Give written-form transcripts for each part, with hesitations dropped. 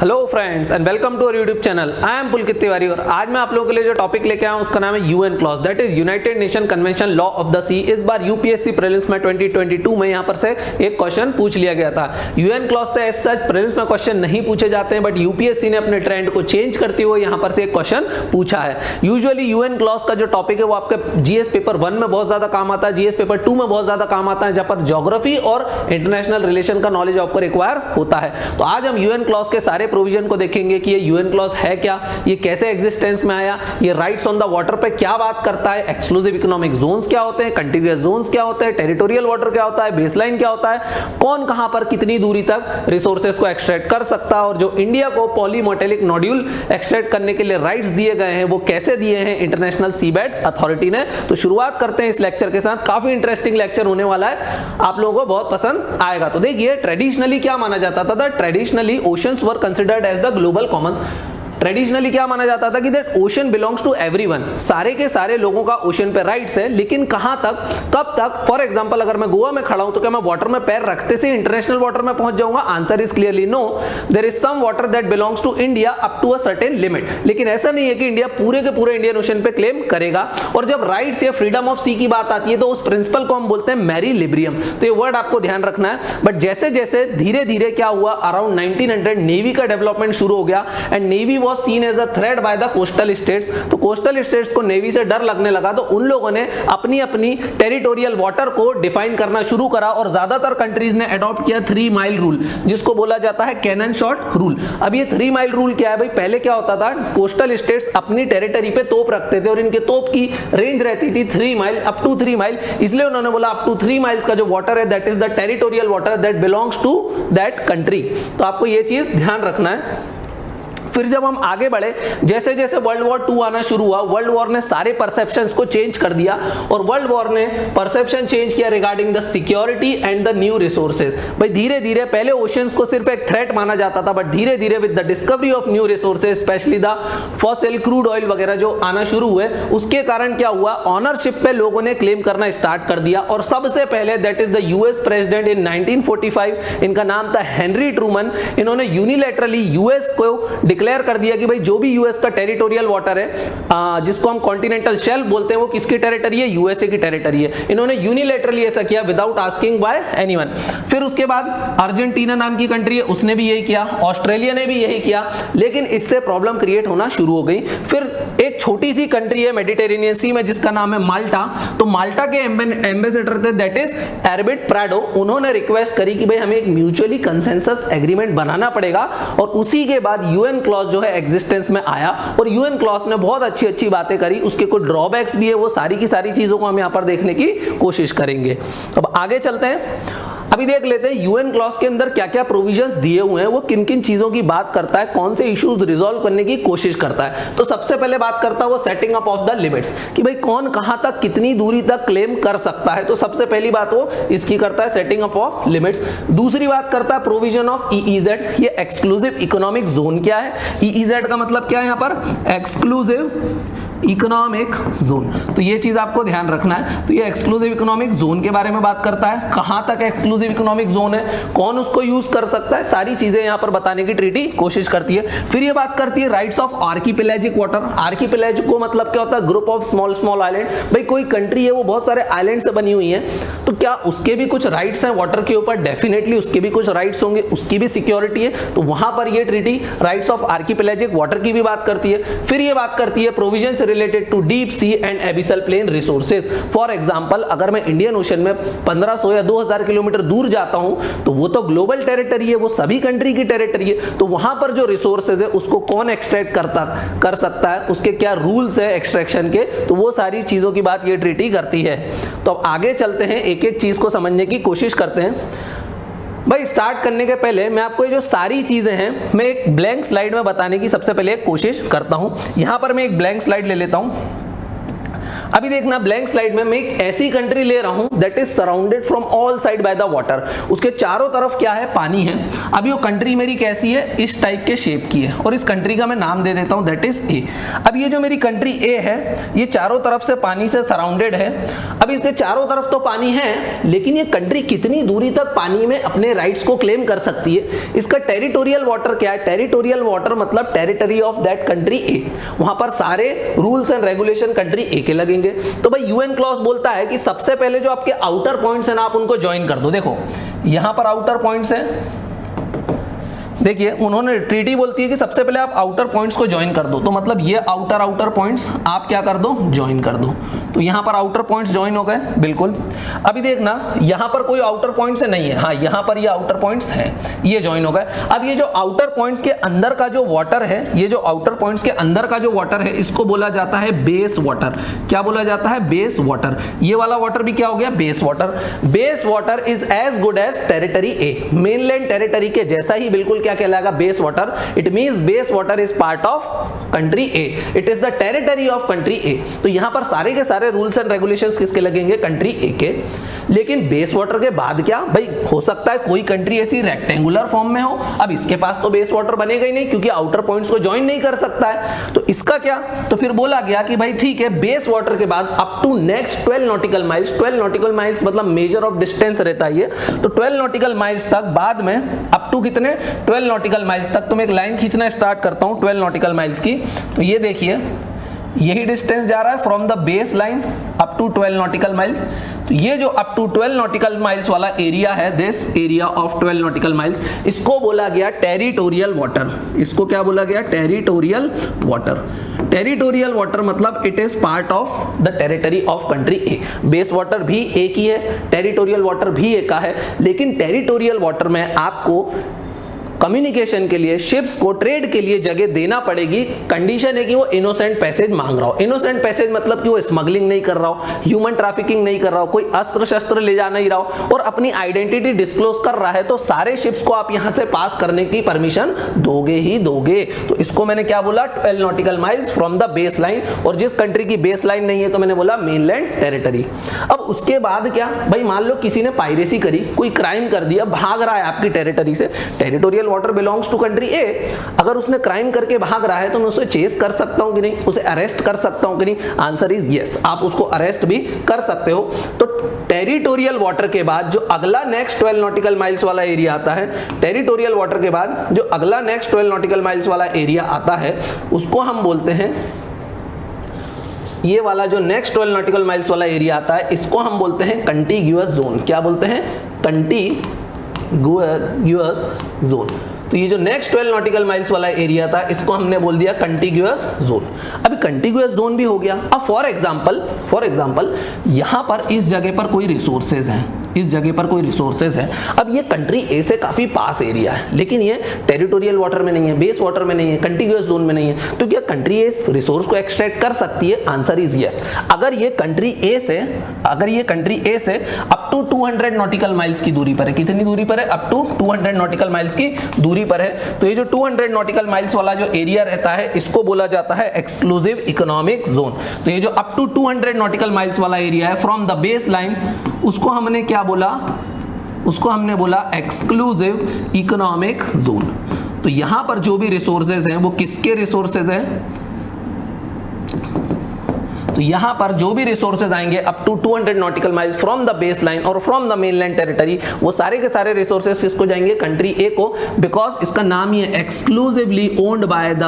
Hello friends and welcome to our YouTube channel. I am Pulkit Tiwari और आज मैं आप लोगों के लिए जो टॉपिक लेके आया हूं उसका नाम है UNCLOS, that is United Nation convention law of the sea. इस बार यूपीएससी प्रीलिम्स में 2022 में यहां पर से एक क्वेश्चन पूछ लिया गया था। यूएन क्लॉज से एज सच प्रीलिम्स में क्वेश्चन नहीं पूछे जाते हैं, बट यूपीएससी ने अपने ट्रेंड को चेंज करते हुए यहां पर से एक क्वेश्चन पूछा है। यूजुअली यूएन क्लॉज का जो टॉपिक है वो आपके जीएस पेपर 1 में बहुत ज्यादा काम आता है, जीएस पेपर 2 में बहुत ज्यादा काम आता है, जहां पर ज्योग्राफी और इंटरनेशनल रिलेशन का नॉलेज आपको रिक्वायर होता है। तो आज हम यूएन क्लॉज के सारे प्रोविजन को देखेंगे कि ये यूएन क्लॉज है क्या, ये कैसे एग्जिस्टेंस में आया, ये राइट्स ऑन द वाटर पे क्या बात करता है, एक्सक्लूसिव इकोनॉमिक जोन्स क्या होते हैं, कंटीन्यूअस जोन्स क्या होते हैं, टेरिटोरियल वाटर क्या होता है, बेसलाइन क्या होता है, कौन कहां पर कितनी दूरी तक रिसोर्सेज को एक्सट्रैक्ट कर सकता है, और जो इंडिया को पॉलीमोटेलिक नोड्यूल एक्सट्रैक्ट करने के लिए राइट्स दिए गए हैं वो कैसे दिए हैं इंटरनेशनल सीबेड अथॉरिटी ने। तो शुरुआत करते हैं इस लेक्चर के साथ। काफी इंटरेस्टिंग लेक्चर होने वाला है, आप लोगों को बहुत पसंद आएगा। तो देखिए, ट्रेडिशनली क्या माना जाता था? Traditionally oceans were considered as the global commons. Traditionally क्या माना जाता था कि that ocean belongs to everyone, सारे के सारे लोगों का ओशन पे राइट्स है, लेकिन कहां तक, कब तक? फॉर एग्जांपल, अगर मैं गोवा में खड़ा हूं तो क्या मैं वाटर में पैर रखते से इंटरनेशनल वाटर में पहुंच जाऊंगा? Answer is clearly no. There is some water that belongs to India up to a certain limit, लेकिन ऐसा नहीं है कि इंडिया पूरे के पूरे इंडियन ओशन पे क्लेम करेगा। और जब राइट्स या फ्रीडम ऑफ सी की बात आती है तो उस प्रिंसिपल को हम बोलते हैं मैरी लिब्रियम। तो ये वर्ड आपको ध्यान रखना है। बट जैसे जैसे धीरे धीरे क्या हुआ, अराउंड 1900 नेवी का डेवलपमेंट शुरू हो गया and navy was seen as a threat by the coastal states. तो कोस्टल स्टेट्स को नेवी से डर लगने लगा, तो उन लोगों ने अपनी अपनी टेरिटोरियल वाटर को डिफाइन करना शुरू करा और ज्यादातर कंट्रीज ने अडॉप्ट किया 3 माइल रूल, जिसको बोला जाता है कैनन शॉट रूल। अब ये 3 माइल रूल क्या है भाई? पहले क्या होता था, कोस्टल स्टेट्स अपनी टेरिटरी पे तोप रखते थे और इनके तोप की रेंज रहती थी 3 माइल, अप टू 3 माइल। इसलिए उन्होंने बोला अप टू 3 माइल्स का जो वाटर है that is the territorial water that belongs to that country. तो आपको ये चीज ध्यान रखना है। फिर जब हम आगे बढ़े, जैसे जैसे वर्ल्ड वॉर 2 आना शुरू हुआ, वर्ल्ड वॉर ने सारे परसेप्शंस को चेंज कर दिया और वर्ल्ड वॉर ने परसेप्शन चेंज किया regarding the security and the new resources. भाई धीरे धीरे पहले ओशियंस को सिर्फ एक थ्रेट माना जाता था, बट धीरे धीरे with the discovery of new resources, specially the fossil crude oil वगैरह जो आना शुरू हुए, उसके कारण क्या हुआ, ऑनरशिप पे लोगों ने क्लेम करना स्टार्ट कर दिया। और सबसे पहले that is the US president in 1945, इनका नाम था हेनरी ट्रूमन। इन्होंने यूनिलैटरली यूएस को डिक्लेयर कर दिया कि भाई जो भी यूएस का टेरिटोरियल वाटर है, जिसको हम कॉन्टिनेंटल शेल्फ बोलते हैं, वो किसकी टेरिटरी है? यूएसए की टेरिटरी है। इन्होंने यूनिलैटरली ऐसा किया विदाउट आस्किंग बाय एनीवन। फिर उसके बाद अर्जेंटीना नाम की कंट्री है, उसने भी यही किया, ऑस्ट्रेलिया ने भी यही किया, लेकिन इससे प्रॉब्लम क्रिएट होना शुरू हो गई। फिर एक छोटी सी कंट्री है मेडिटेरेनियन सी में जिसका नाम है माल्टा। तो माल्टा के एम्बेसडर थे दैट इज एर्बिट प्राडो। उन्होंने रिक्वेस्ट करी कि भाई हमें एक म्यूचुअली कंसेंसस एग्रीमेंट बनाना पड़ेगा, और उसी के बाद यूएन क्लॉज जो है एग्जिस्टेंस में आया। और यूएन क्लॉज ने बहुत अच्छी अच्छी बातें करी, उसके कुछ ड्रॉबैक्स भी है, वो सारी की सारी चीजों को हम यहां पर देखने की कोशिश करेंगे। अब आगे चलते हैं, अभी देख लेते हैं यूएन क्लॉज के अंदर क्या क्या प्रोविजंस दिए हुए हैं, वो किन किन चीजों की बात करता है, कौन से इश्यूज रिजॉल्व करने की कोशिश करता है। तो सबसे पहले बात करता है वो setting up of the limits, कि भाई कौन कहां तक कितनी दूरी तक क्लेम कर सकता है। तो सबसे पहली बात वो इसकी करता है, सेटिंग अप ऑफ लिमिट्स। दूसरी बात करता है प्रोविजन ऑफ ईईजेड। ये एक्सक्लूसिव इकोनॉमिक जोन क्या है? ईईजेड का मतलब क्या है यहां पर? Exclusive economic zone. तो ये चीज आपको ध्यान रखना है। तो ये एक्सक्लूसिव इकोनॉमिक जोन के बारे में बात करता है, कहां तक एक्सक्लूसिव इकोनॉमिक जोन है, कौन उसको यूज कर सकता है, सारी चीजें यहां पर बताने की ट्रीटी कोशिश करती है। फिर ये बात करती है राइट्स ऑफ आर्किपेलाजिक वाटर। आर्किपेलाजिक को मतलब क्या होता है? Group of small small island. भाई कोई कंट्री है वो बहुत सारे आइलैंड से बनी हुई है, तो क्या उसके भी कुछ राइट्स हैं वाटर के ऊपर? डेफिनेटली उसके भी कुछ राइट्स होंगे, उसकी भी सिक्योरिटी है। तो वहां पर ये ट्रीटी राइट्स ऑफ आर्किपेलाजिक वाटर की भी बात करती है। फिर ये बात करती है provisions related to deep sea and abyssal plain resources. For example, अगर मैं इंडियन ओशन में 1500 या 2000 किलोमीटर दूर जाता हूं, तो वो तो ग्लोबल टेरिटरी है, वो सभी कंट्री की टेरिटरी है। तो वहां पर जो रिसोर्सेज है उसको कौन एक्सट्रैक्ट कर सकता है, उसके क्या रूल्स है एक्सट्रैक्शन के, तो वो सारी चीजों की बात ये ट्रीटी करती है। तो अब आगे चलते हैं, एक एक चीज को समझने की कोशिश करते हैं। भाई स्टार्ट करने के पहले मैं आपको ये जो सारी चीजें हैं मैं एक ब्लैंक स्लाइड में बताने की सबसे पहले कोशिश करता हूं। यहां पर मैं एक ब्लैंक स्लाइड ले लेता हूं। अभी देखना ब्लैंक स्लाइड में मैं एक ऐसी कंट्री ले रहा हूं that is surrounded from all side by the water, उसके चारों तरफ क्या है, पानी है। अभी वो कंट्री मेरी कैसी है, इस टाइप के शेप की है, और इस कंट्री का मैं नाम दे देता हूं दैट इज ए। अब ये जो मेरी कंट्री ए है ये चारों तरफ से पानी से सराउंडेड है। अब इसके चारों तरफ तो पानी है, लेकिन ये कंट्री कितनी दूरी तक पानी में अपने राइट्स को क्लेम कर सकती है, इसका टेरिटोरियल वाटर क्या है, टेरिटोरियल वाटर मतलब टेरिटरी ऑफ दैट कंट्री ए। वहां पर सारे रूल्स एंड रेगुलेशन कंट्री ए के लगेंगे। तो भाई यूएन क्लॉज बोलता है कि सबसे पहले जो आपके आउटर पॉइंट्स हैं ना, आप उनको ज्वाइन कर दो। देखो यहां पर आउटर पॉइंट्स हैं, देखिए उन्होंने ट्रीटी बोलती है कि सबसे पहले आप आउटर पॉइंट्स को ज्वाइन कर दो, तो मतलब ये आउटर पॉइंट्स आप क्या कर दो, ज्वाइन कर दो। तो यहां पर आउटर पॉइंट्स ज्वाइन हो गए, बिल्कुल। अभी देखना यहां पर कोई आउटर पॉइंट्स नहीं है, हाँ यहां पर ये आउटर पॉइंट्स हैं, ये ज्वाइन हो गए। अब ये जो आउटर पॉइंट्स के अंदर का जो वाटर है, ये जो आउटर पॉइंट्स के अंदर का जो वाटर है, इसको बोला जाता है बेस वाटर। क्या बोला जाता है, बेस वाटर। ये वाला वाटर भी क्या हो गया, base water. Base water is as good as territory A, mainland territory के जैसा ही बिल्कुल क्या कहलाएगा, base water. It means base water is part of country A, it is the territory of country A. तो यहां पर सारे के सारे रूल्स एंड रेगुलेशंस किसके लगेंगे, कंट्री ए के। लेकिन बेस वाटर के बाद क्या भाई, हो सकता है कोई कंट्री ऐसी रेक्टेंगुलर फॉर्म में हो, अब इसके पास तो बेस वाटर बनेगा ही नहीं क्योंकि आउटर पॉइंट्स को ज्वाइन नहीं कर सकता है। तो इसका क्या, तो फिर बोला गया कि भाई ठीक है, बेस वाटर के बाद up to next 12 nautical miles, 12 nautical miles मतलब मेजर ऑफ डिस्टेंस रहता है ये, तो 12 नॉटिकल माइल्स तक, बाद में अप टू कितने, 12 नॉटिकल माइल्स तक। तो मैं एक लाइन खींचना स्टार्ट करता हूं 12 नॉटिकल माइल्स की। तो ये देखिए यही डिस्टेंस जा रहा है from the base line up to 12 nautical miles. तो ये जो अप टू 12 नॉटिकल माइल्स वाला एरिया है, this area of 12 nautical miles, इसको बोला गया टेरिटोरियल वाटर। इसको क्या बोला गया, टेरिटोरियल वाटर। टेरिटोरियल वाटर मतलब it is part of the territory of country A. Base water भी ए की है, टेरिटोरियल वाटर भी ए का है, लेकिन टेरिटोरियल वाटर में आपको कम्युनिकेशन के लिए, शिप्स को ट्रेड के लिए जगह देना पड़ेगी। कंडीशन है कि वो इनोसेंट पैसेज मांग रहा हो। इनोसेंट पैसेज मतलब कि वो स्मगलिंग नहीं कर रहा हो, ह्यूमन ट्रैफिकिंग नहीं कर रहा हो, कोई अस्त्र शस्त्र ले जा नहीं रहा हो, और अपनी आइडेंटिटी डिस्क्लोज कर रहा है, तो सारे शिप्स को आप यहां से पास करने की परमिशन दोगे ही दोगे। तो इसको मैंने क्या बोला, 12 nautical miles from the base line. और जिस कंट्री की बेस लाइन नहीं है तो मैंने बोला मेनलैंड टेरिटरी। अब उसके बाद क्या भाई, मान लो किसी ने पायरेसी करी, कोई क्राइम कर दिया, भाग रहा है आपकी टेरिटरी से, territorial water belongs to country A. अगर उसने क्राइम करके भाग रहा है तो मैं उसे चेस कर सकता हूं कि नहीं, उसे अरेस्ट कर सकता हूं कि नहीं, आंसर इज यस, आप उसको अरेस्ट भी कर सकते हो। तो टेरिटोरियल वाटर के बाद जो अगला नेक्स्ट 12 नॉटिकल माइल्स वाला एरिया आता है, टेरिटोरियल वाटर के बाद जो अगला नेक्स्ट 12 नॉटिकल माइल्स वाला एरिया आता है, उसको हम बोलते हैं, ये वाला जो नेक्स्ट 12 नॉटिकल माइल्स वाला एरिया आता है, इसको हम बोलते हैं कंटिग्यूअस जोन। क्या बोलते हैं, कंटिग्यूअस जोन। तो ये जो नेक्स्ट 12 नॉटिकल माइल्स वाला एरिया था, इसको हमने बोल दिया कंटिग्यूअस जोन। अभी कंटिग्यूअस जोन भी हो गया। अब फॉर एग्जांपल यहां पर इस जगह पर कोई रिसोर्सेज हैं, इस जगह पर कोई रिसोर्सेज है। अब ये कंट्री ए से काफी पास एरिया है, लेकिन ये टेरिटोरियल वाटर में नहीं है, बेस वाटर में नहीं है, कंटिग्यूअस जोन में नहीं है। तो क्या कंट्री ए इस रिसोर्स को एक्सट्रैक्ट कर सकती है, आंसर इज यस। अगर ये कंट्री ए से अप टू 200 नॉटिकल माइल्स की दूरी पर है, कितनी दूरी पर है, अप टू 200 नॉटिकल माइल्स की दूरी पर है, तो ये जो 200 नॉटिकल माइल्स वाला जो एरिया रहता है, इसको बोला जाता है एक्सक्लूसिव इकोनॉमिक जोन। तो ये जो अप टू 200 नॉटिकल माइल्स वाला एरिया है फ्रॉम द बेस लाइन, उसको हमने क्या बोला, उसको हमने बोला एक्सक्लूसिव इकोनॉमिक जोन। तो यहां पर जो भी रिसोर्सेज हैं वो किसके रिसोर्सेज हैं, तो यहां पर जो भी रिसोर्सेज आएंगे up to 200 nautical miles from the base line और फ्रॉम द मेनलैंड टेरिटरी, वो सारे के सारे रिसोर्सेज किसको जाएंगे, कंट्री ए को, बिकॉज इसका नाम ही है exclusively owned by the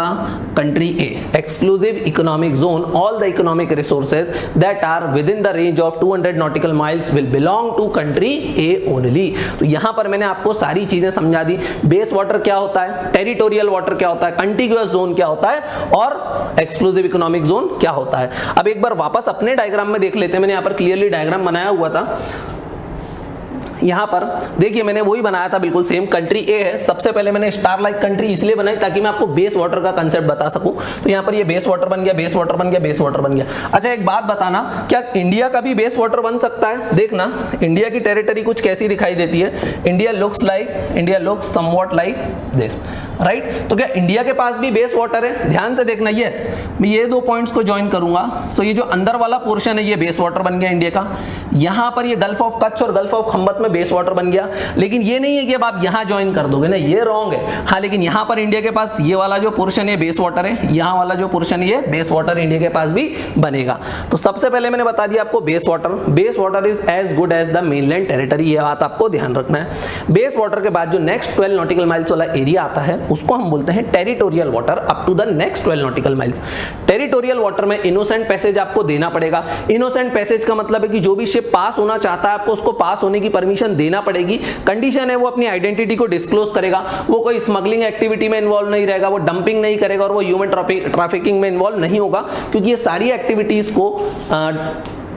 country A. Exclusive economic zone, all the economic resources that are within the range of 200 nautical miles will belong to country A only. तो यहां पर मैंने आपको सारी चीजें समझा दी। बेस वाटर क्या होता है, टेरिटोरियल वाटर क्या होता है, कंटिग्यूअस जोन क्या होता है, और एक्सक्लूसिव इकोनॉमिक जोन क्या होता है। अब एक बार वापस अपने डायग्राम में देख लेते हैं। मैंने यहां पर क्लियरली डायग्राम बनाया हुआ था। यहाँ पर देखिए मैंने वही बनाया था बिल्कुल सेम, कंट्री ए है। सबसे पहले मैंने स्टार लाइक कंट्री इसलिए बनाई ताकि मैं आपको बेस वाटर का कंसेप्ट बता सकूं। तो यहाँ पर ये बेस वाटर बन गया, बेस वाटर बन गया, बेस वाटर बन गया। अच्छा एक बात बताना, क्या इंडिया का भी बेस वाटर बन सकता है? देखना इंडिया की टेरिटरी कुछ कैसी दिखाई देती है। India looks somewhat like this, right. तो क्या इंडिया के पास भी बेस वाटर है? ध्यान से देखना। यस, मैं ये दो पॉइंट्स को ज्वाइन करूंगा। सो ये जो अंदर वाला पोर्शन है ये बेस वाटर बन गया इंडिया का। यहां पर ये गल्फ ऑफ कच्छ और गल्फ ऑफ खंबत में बेस वाटर बन गया। लेकिन ये नहीं है कि अब आप यहां ज्वाइन कर दोगे ना, ये रॉन्ग है। हाँ, लेकिन यहां पर इंडिया के पास ये वाला जो पोर्शन है बेस वाटर है, यहां वाला जो पोर्शन है ये बेस वाटर इंडिया के पास भी बनेगा। तो सबसे पहले मैंने बता दिया आपको base water is as good as the mainland territory, ये बात आपको ध्यान रखना है। बेस वाटर के बाद जो नेक्स्ट 12 नॉटिकल माइल्स वाला एरिया आता है उसको हम बोलते हैं territorial water up to the next 12 nautical miles. Territorial water में इनोसेंट पैसेज आपको देना पड़ेगा। इनोसेंट पैसेज का मतलब है कि जो भी शिप पास होना चाहता है आपको उसको पास होने की परमिशन देना पड़ेगी। कंडीशन है वो अपनी आइडेंटिटी को डिस्क्लोज करेगा, वो कोई स्मगलिंग एक्टिविटी में इन्वॉल्व नहीं रहेगा, वो डंपिंग नहीं करेगा और वो ह्यूमन ट्रैफिकिंग में इन्वॉल्व नहीं होगा, क्योंकि ये सारी एक्टिविटीज को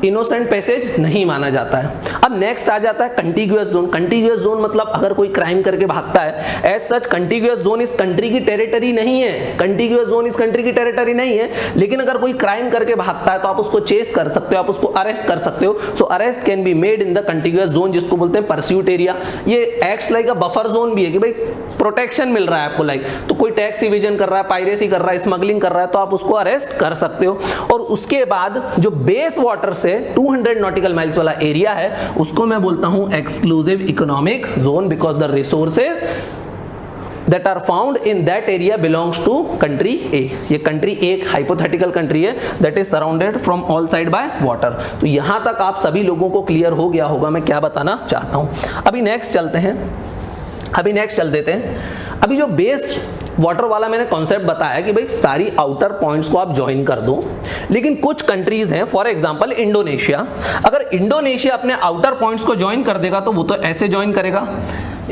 इनोसेंट पैसेज नहीं माना जाता है। अब नेक्स्ट आ जाता है कंटिग्यूअस जोन। कंटिग्यूअस जोन मतलब अगर कोई क्राइम करके भागता है, एज सच कंटिग्यूअस जोन इस कंट्री की टेरिटरी नहीं है। कंटिग्यूअस जोन इस कंट्री की टेरिटरी नहीं है, लेकिन अगर कोई क्राइम करके भागता है तो आप उसको चेस कर सकते हो, आप उसको अरेस्ट कर सकते हो। So arrest can be made in the contiguous zone, जिसको बोलते हैं परस्यूट एरिया। ये acts like a buffer zone भी है कि भाई प्रोटेक्शन मिल रहा है आपको, लाइक तो कोई टैक्स इवेजन कर रहा है, पायरेसी कर रहा है, स्मगलिंग कर रहा है, तो आप उसको अरेस्ट कर सकते हो। और उसके बाद जो बेस वाटर से 200 नॉटिकल माइल्स वाला एरिया है उसको मैं बोलता हूं exclusive economic zone, because the resources that are found in that area belongs to country A। ये country A एक hypothetical country है that is surrounded from all side by water। तो यहां तक आप सभी लोगों को क्लियर हो गया होगा मैं क्या बताना चाहता हूं। अभी नेक्स्ट चल देते हैं। अभी जो बेस वाटर वाला मैंने कॉन्सेप्ट बताया कि भाई सारी आउटर पॉइंट्स को आप ज्वाइन कर दो, लेकिन कुछ कंट्रीज हैं, फॉर एग्जांपल इंडोनेशिया। अगर इंडोनेशिया अपने आउटर पॉइंट्स को ज्वाइन कर देगा तो वो तो ऐसे ज्वाइन करेगा।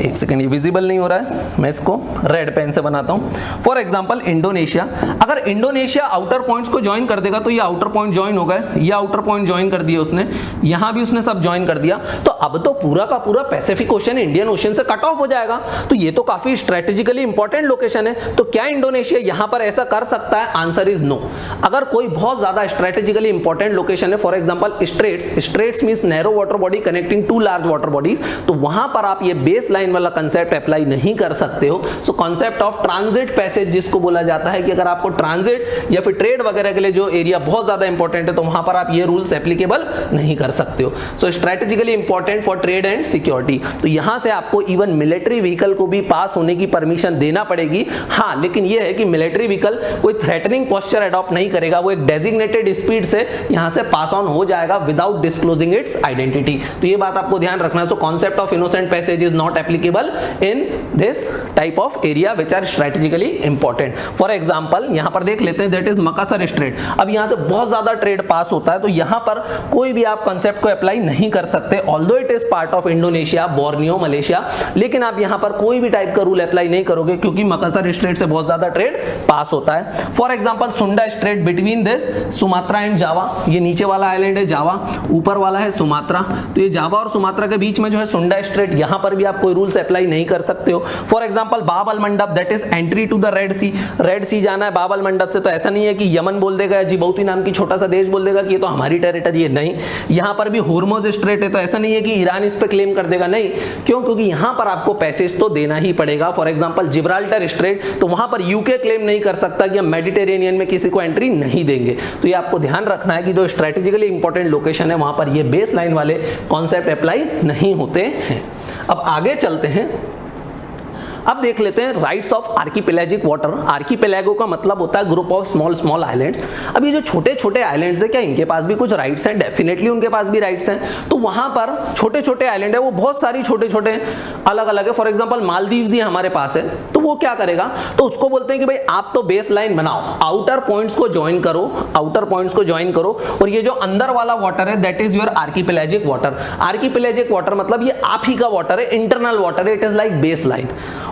एक सेकंड, ये विजिबल नहीं हो रहा है, मैं इसको रेड पेन से बनाता हूं। फॉर एग्जांपल इंडोनेशिया, अगर इंडोनेशिया आउटर पॉइंट्स को ज्वाइन कर देगा तो ये आउटर पॉइंट ज्वाइन हो गए, ये आउटर पॉइंट ज्वाइन कर दिया उसने, यहां भी उसने सब ज्वाइन कर दिया। तो अब तो पूरा का पूरा पैसिफिक ओशन इंडियन ओशन से कट ऑफ हो जाएगा। तो ये तो काफी स्ट्रेटेजिकली इंपॉर्टेंट लोकेशन है। तो क्या इंडोनेशिया यहां पर ऐसा कर सकता है? Answer is no. अगर कोई बहुत ज्यादा स्ट्रेटेजिकली इंपॉर्टेंट लोकेशन है, for example straits means narrow water body connecting two large water bodies, तो वहां पर आप ये बेस लाइन वाला कंसेप्ट अप्लाई नहीं कर सकते हो। So concept of transit passage जिसको बोला जाता है कि अगर आपको ट्रांजिट या फिर ट्रेड वगैरह के लिए जो एरिया बहुत ज्यादा इंपॉर्टेंट है तो वहां पर आप ये रूल्स एप्लीकेबल नहीं कर सकते हो। So strategically important for trade and security. तो यहां से आपको इवन मिलिट्री व्हीकल को भी पास होने की परमिशन देना पड़ेगी। हाँ, लेकिन यह है कि मिलिट्री व्हीकल कोई थ्रेटनिंग पोस्चर अडॉप्ट नहीं करेगा, वो एक डेजिग्नेटेड स्पीड से यहां से पास ऑन हो जाएगा विदाउट डिस्क्लोजिंग इट्स आइडेंटिटी। तो ये बात आपको ध्यान रखना है। सो concept of innocent passage is not applicable in this type of area which are strategically important। For example यहां पर देख लेते हैं that is मकासर स्ट्रेट। अब यहां से बहुत ज्यादा ट्रेड पास होता है, तो यहां पर कोई भी आप कंसेप्ट को अप्लाई नहीं कर सकते, although it is part of Indonesia, Borneo, Malaysia, लेकिन आप यहां पर कोई भी टाइप का रूल अप्लाई नहीं करोगे क्योंकि मकासर स्ट्रेट से बहुत ज्यादा ट्रेड पास होता है। For example Sunda strait between this Sumatra and Java, ये नीचे वाला आइलैंड है जावा, ऊपर वाला है सुमात्रा। तो ये जावा और सुमात्रा के बीच में जो है सुंडा स्ट्रेट, यहां पर भी आप कोई रूल्स अप्लाई नहीं कर सकते हो। For example Bab al Mandeb that is entry to the Red Sea. Red Sea जाना है बाब अल मंडप से, तो ऐसा नहीं है कि यमन बोल देगा या जिबौती नाम की छोटा सा देश बोल देगा कि ये तो हमारी टेरिटरी है, नहीं। यहां पर भी होर्मुज स्ट्रेट है, तो ऐसा नहीं है कि ईरान इस पे क्लेम कर देगा, नहीं। क्यों? क्योंकि यहां पर आपको पैसेज तो देना ही पड़ेगा। फॉर एग्जांपल जिब्राल्टर स्ट्रेट, तो वहां पर यूके क्लेम नहीं कर सकता कि हम मेडिटेरेनियन में किसी को एंट्री नहीं देंगे। तो ये आपको ध्यान रखना है कि जो स्ट्रेटेजिकली इंपॉर्टेंट लोकेशन है वहां पर ये बेस लाइन वाले कॉन्सेप्ट अप्लाई नहीं होते हैं। अब आगे चलते हैं, अब देख लेते हैं राइट्स ऑफ आर्कीपेलाजिक वाटर। आर्कीपेलागो का मतलब होता है group of small small islands. अब ये जो छोटे छोटे आइलैंड्स है, क्या इनके पास भी कुछ राइट्स हैं? डेफिनेटली उनके पास भी राइट्स हैं। तो वहां पर छोटे छोटे आइलैंड है, वो बहुत सारी छोटे छोटे अलग अलग है। फॉर एग्जाम्पल मालदीव्स ही हमारे पास है, तो वो क्या करेगा? तो उसको बोलते हैं कि भाई आप तो बेस लाइन बनाओ, आउटर पॉइंट्स को ज्वाइन करो, आउटर पॉइंट्स को ज्वाइन करो, और ये जो अंदर वाला वाटर है that is your archipelagic water. Archipelagic water मतलब ये आप ही का वाटर है, इंटरनल वाटर है, it is like base line.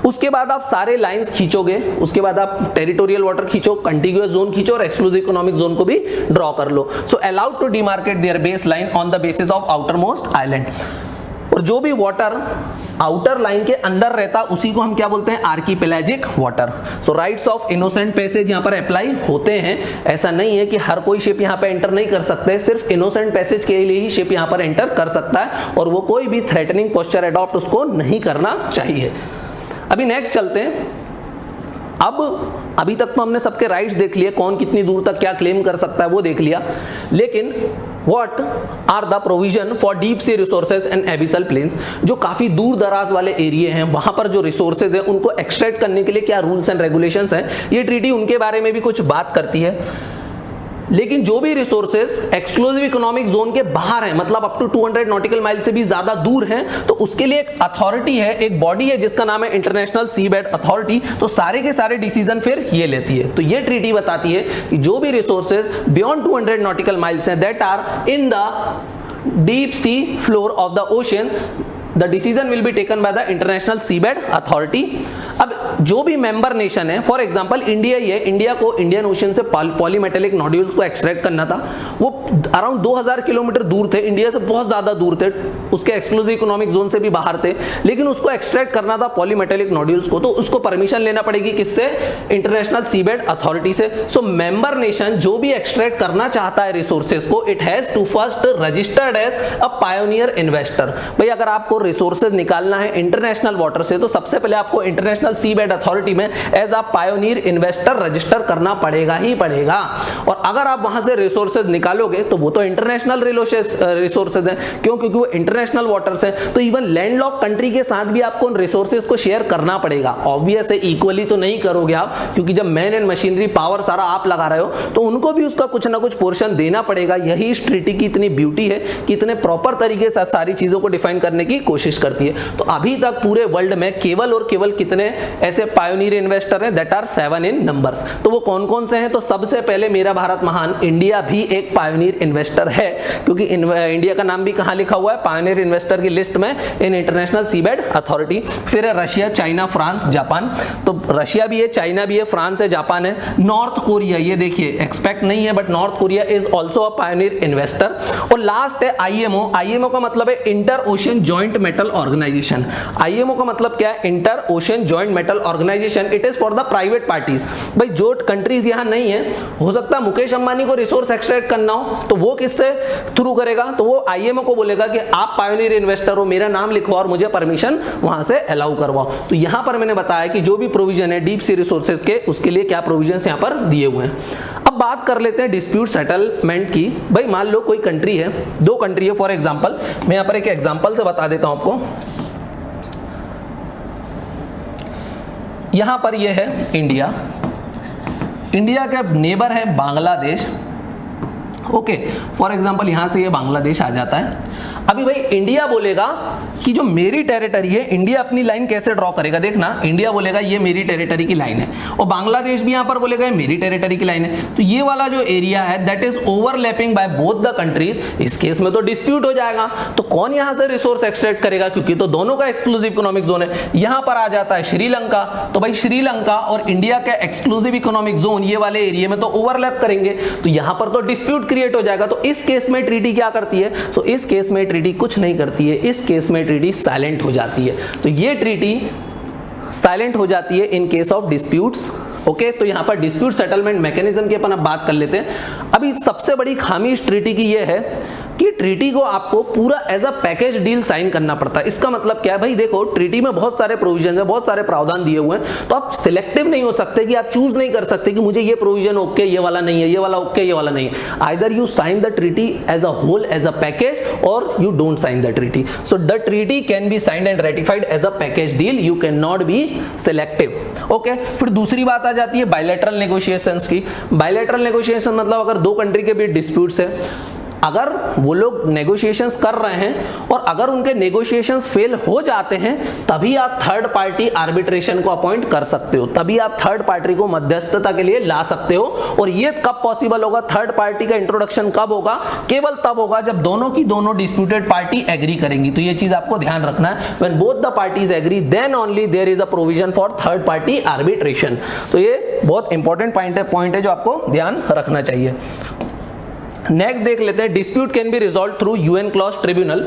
उसके बाद आप सारे लाइंस खींचोगे, उसके बाद आप टेरिटोरियल वाटर खींचो, कंटिग्यूअस जोन खींचो और एक्सक्लूसिव इकोनॉमिक जोन को भी ड्रॉ कर लो। So allowed to demarcate their base line on the basis of outermost island. और जो भी वाटर आउटर लाइन के अंदर रहता उसी को हम क्या बोलते हैं, archipelagic water. So rights of innocent passage यहाँ पर अप्लाई होते हैं। ऐसा नहीं है कि हर कोई शिप यहाँ पे एंटर नहीं कर सकते, सिर्फ इनोसेंट पैसेज के लिए ही शिप यहाँ पर एंटर कर सकता है और वो कोई भी थ्रेटनिंग पोस्चर अडॉप्ट उसको नहीं करना चाहिए। अभी नेक्स्ट चलते हैं। अब अभी तक तो हमने सबके राइट्स देख लिए, कौन कितनी दूर तक क्या क्लेम कर सकता है वो देख लिया, लेकिन What are the provision for deep sea resources and abyssal plains? जो काफी दूर दराज वाले एरिया हैं वहां पर जो रिसोर्सेज हैं उनको एक्सट्रैक्ट करने के लिए क्या रूल्स एंड रेगुलेशंस हैं, ये ट्रीटी उनके बारे में भी कुछ बात करती है। लेकिन जो भी रिसोर्सेज एक्सक्लूसिव इकोनॉमिक जोन के बाहर हैं, मतलब अप टू 200 नॉटिकल माइल से भी ज्यादा दूर हैं, तो उसके लिए एक अथॉरिटी है, एक बॉडी है जिसका नाम है इंटरनेशनल सी बेड अथॉरिटी। तो सारे के सारे डिसीजन फिर ये लेती है। तो ये ट्रीटी बताती है कि जो भी रिसोर्सेज बियॉन्ड 200 नॉटिकल माइल्स हैं that are in the deep sea floor of the ocean, the decision will be taken by the international seabed authority. अब जो भी मेंबर नेशन है, फॉर एग्जांपल इंडिया ही है, इंडिया को इंडियन ओशन से polymetallic nodules को एक्सट्रैक्ट करना था। वो अराउंड 2000 किलोमीटर दूर थे, इंडिया से बहुत ज्यादा दूर थे, उसके एक्सक्लूसिव इकोनॉमिक जोन से भी बाहर थे, लेकिन उसको एक्सट्रैक्ट करना था पॉलीमेटेलिक नोड्यूल्स को, तो उसको परमिशन लेना पड़ेगी किससे, इंटरनेशनल सीबेड अथॉरिटी से। सो मेंबर नेशन जो भी एक्सट्रैक्ट करना चाहता है रिसोर्सेज को, it has to first registered as a pioneer investor. भाई अगर आपको रिसोर्सेज निकालना है इंटरनेशनल वाटर से, तो सबसे पहले आपको इंटरनेशनल सीबेड अथॉरिटी में as a pioneer investor register करना पड़ेगा ही पड़ेगा। और अगर आप वहां से रिसोर्सेज निकालोगे तो वो तो इंटरनेशनल रिसोर्सेज हैं, क्यों, क्योंकि वो इंटरनेशनल वाटर्स हैं। तो इवन लैंडलॉक कंट्री के साथ भी आपको उन रिसोर्सेज को शेयर करना पड़ेगा। ऑब्वियस है इक्वली तो नहीं करोगे आप, क्योंकि जब मैन एंड मशीनरी पावर सारा आप लगा रहे हो तो उनको भी उसका कुछ ना कुछ पोर्शन देना पड़ेगा। यही इस ट्रीटी की इतनी ब्यूटी है कि इतने प्रॉपर तरीके से सारी चीजों को डिफाइन करने की कोशिश करती है। तो अभी तक पूरे वर्ल्ड में केवल और केवल कितने ऐसे पायोनियर इन्वेस्टर हैं, दैट आर 7 इन नंबर्स। तो वो कौन कौन से हैं, तो सबसे पहले मेरा भारत महान इंडिया भी एक पायोनियर इन्वेस्टर है, क्योंकि इंडिया का नाम भी कहां लिखा हुआ है, पायोनियर इन्वेस्टर की लिस्ट में इन इंटरनेशनल सीबेड अथॉरिटी। फिर है रशिया, चाइना, फ्रांस, जापान। तो रशिया भी है, चाइना भी है, फ्रांस है, जापान है। नॉर्थ कोरिया, ये देखिए एक्सपेक्ट नहीं है but North Korea is also a pioneer investor. और लास्ट है आईएमओ। आईएमओ का मतलब है inter ocean joint metal organisation. IMO का मतलब क्या है, inter ocean joint metal organisation. It is for the private parties. भाई जो कंट्रीज यहां नहीं है, हो सकता है मुकेश अंबानी को रिसोर्स एक्सट्रैक्ट करना हो, तो वो किससे थ्रू करेगा, तो वो आईएमओ को बोलेगा कि आप पायोनियर इन्वेस्टर हो, मेरा नाम लिखवाओ और मुझे परमिशन वहां से अलाउ करवाओ। तो यहां पर मैंने बताया कि जो भी प्रोविजन है डीप सी रिसोर्सेज के, उसके लिए क्या प्रोविजन यहां पर दिए हुए हैं। अब बात कर लेते हैं डिस्प्यूट सेटलमेंट की। भाई मान लो कोई कंट्री है, दो कंट्री है, फॉर एग्जांपल मैं यहां पर एक एग्जांपल से बता देता हूं आपको। यहां पर ये है इंडिया, इंडिया का नेबर है बांग्लादेश। ओके, फॉर एग्जांपल यहां से ये बांग्लादेश आ जाता है। अभी भाई इंडिया बोलेगा कि जो मेरी टेरिटरी है, इंडिया अपनी लाइन कैसे ड्रॉ करेगा, देखना, इंडिया बोलेगा ये मेरी टेरिटरी की लाइन है, और बांग्लादेश भी यहां पर बोलेगा ये मेरी टेरिटरी की लाइन है। तो ये वाला जो एरिया है that is overlapping by both the countries, इस केस में तो डिस्प्यूट हो जाएगा। तो कौन यहां से रिसोर्स एक्सट्रैक्ट करेगा, क्योंकि तो दोनों का एक्सक्लूसिव इकोनॉमिक जोन है। यहां पर आ जाता है श्रीलंका, तो भाई श्रीलंका और इंडिया का एक्सक्लूसिव इकोनॉमिक जोन ये वाले एरिया में तो ओवरलैप करेंगे, तो यहां पर तो डिस्प्यूट क्रिएट हो जाएगा। तो इस केस में ट्रीटी क्या करती है, तो इस केस में ट्रीटी कुछ नहीं करती है, इस केस में ट्रीटी साइलेंट हो जाती है। तो ये ट्रीटी साइलेंट हो जाती है in case of disputes. Okay, तो यहां पर डिस्प्यूट सेटलमेंट मैकेनिज्म की अपन अब बात कर लेते हैं। अभी सबसे बड़ी खामी इस ट्रीटी की ये है कि ट्रीटी को आपको पूरा as a package deal sign करना पड़ता है। इसका मतलब क्या है, भाई देखो ट्रीटी में बहुत सारे प्रोविजन है, बहुत सारे प्रावधान दिए हुए हैं, तो आप सिलेक्टिव नहीं हो सकते कि आप चूज नहीं कर सकते कि मुझे ये प्रोविजन ओके, ये वाला नहीं है, ये वाला ओके, ये वाला नहीं है। Either you sign the treaty as a whole as a package और you don't sign the treaty. So the treaty can be signed and ratified as a package deal, you can not be selective. Okay, फिर दूसरी बात आ जाती है bilateral negotiations की। Bilateral negotiation मतलब अगर दो कंट्री के बीच डिस्प्यूट्स है, अगर वो लोग नेगोशिएशंस कर रहे हैं और अगर उनके नेगोशिएशंस फेल हो जाते हैं, तभी आप थर्ड पार्टी आर्बिट्रेशन को अपॉइंट कर सकते हो, तभी आप थर्ड पार्टी को मध्यस्थता के लिए ला सकते हो। और ये कब पॉसिबल होगा, थर्ड पार्टी का इंट्रोडक्शन कब होगा, केवल तब होगा जब दोनों की दोनों डिस्प्यूटेड पार्टी एग्री करेंगी। तो ये चीज आपको ध्यान रखना है, when both the parties agree then only there is a provision for third party arbitration. तो ये बहुत इंपॉर्टेंट पॉइंट है जो आपको ध्यान रखना चाहिए। नेक्स्ट देख लेते हैं, dispute can be resolve through UN clause tribunal.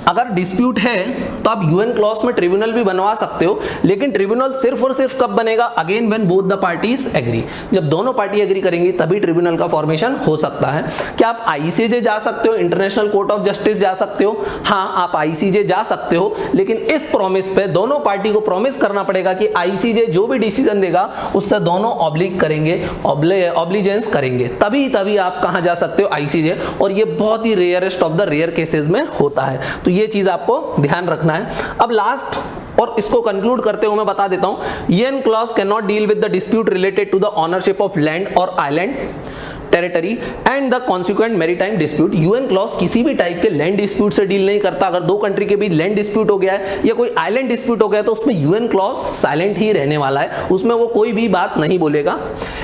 अगर डिस्प्यूट है तो आप यूएन क्लॉज में ट्रिब्यूनल भी बनवा सकते हो, लेकिन ट्रिब्यूनल सिर्फ और सिर्फ कब बनेगा? Again when both the parties agree. जब दोनों पार्टी एग्री करेंगी तभी ट्रिब्यूनल का फॉर्मेशन हो सकता है। क्या आप आईसीजे जा सकते हो, इंटरनेशनल कोर्ट ऑफ जस्टिस जा सकते हो? हाँ, आप आईसीजे जा सकते हो, लेकिन इस प्रॉमिस पे दोनों पार्टी को प्रॉमिस करना पड़ेगा कि आईसीजे जो भी डिसीजन देगा उससे दोनों ऑब्लिक करेंगे, ऑब्लिजेंस करेंगे, तभी आप कहां जा सकते हो? आईसीजे। और ये बहुत ही rarest of the rare cases में होता है, तो ये चीज आपको ध्यान रखना है। अब लास्ट और इसको कंक्लूड करते हुए मैं बता देता हूं, UNCLOS can not deal with the dispute related to the ownership of land और island territory and the consequent maritime dispute. UNCLOS किसी भी टाइप के लैंड डिस्प्यूट से डील नहीं करता। अगर दो कंट्री के बीच लैंड डिस्प्यूट हो गया है या कोई आइलैंड डिस्प्यूट हो गया है तो उसमें यूएन क्लॉज साइलेंट ही रहने वाला है, उसमें वो कोई भी बात नहीं बोलेगा।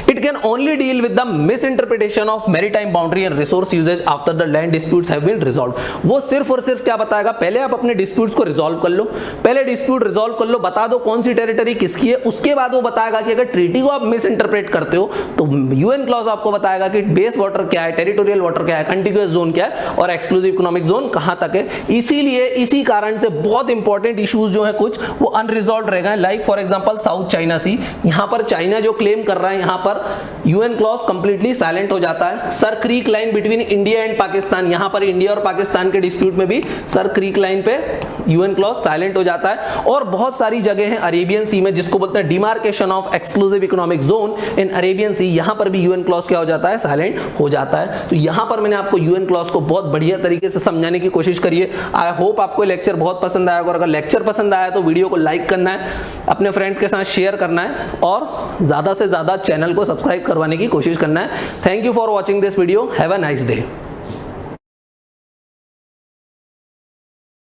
It can only deal with the misinterpretation of maritime boundary and resource usages after the land disputes have been resolved. वो सिर्फ और सिर्फ क्या बताएगा? पहले आप अपने डिस्प्यूट्स को रिजॉल्व कर लो, पहले डिस्प्यूट रिजॉल्व कर लो, बता दो कौन सी टेरिटरी किसकी है, उसके बाद वो बताएगा कि अगर ट्रीटी को आप मिस इंटरप्रेट करते हो तो यूएन क्लॉज आपको बताएगा कि बेस वाटर क्या है, टेरिटोरियल वाटर क्या है, कंटिग्यूअस जोन क्या है और एक्सक्लूसिव इकोनॉमिक जोन कहां तक है। इसीलिए इसी कारण से बहुत इंपॉर्टेंट इश्यूज जो है कुछ वो अनरिजॉल्व रह गए। Like for example South China Sea, यहां पर चाइना जो क्लेम कर रहा है, यहां पर यूएन क्लॉज कंप्लीटली साइलेंट हो जाता है। Sir creek line between India and Pakistan, यहां पर इंडिया और पाकिस्तान के डिस्प्यूट में भी सर क्रीक लाइन पे यूएन क्लॉज साइलेंट हो जाता है। और बहुत सारी जगह है अरेबियन सी में जिसको बोलते हैं demarcation of exclusive economic zone in Arabian Sea, यहां पर भी यूएन क्लॉज क्या हो जाता है? साइलेंट हो जाता है। तो यहां पर मैंने आपको यूएन क्लॉज को बहुत बढ़िया तरीके से समझाने की कोशिश करी है। आई होप आपको लेक्चर बहुत पसंद आया होगा। अगर लेक्चर पसंद आया तो वीडियो को लाइक करना है, अपने फ्रेंड्स के साथ शेयर करना है और ज्यादा से ज्यादा चैनल को सब्सक्राइब करवाने की कोशिश करना है। Thank you for watching this video. Have a nice day.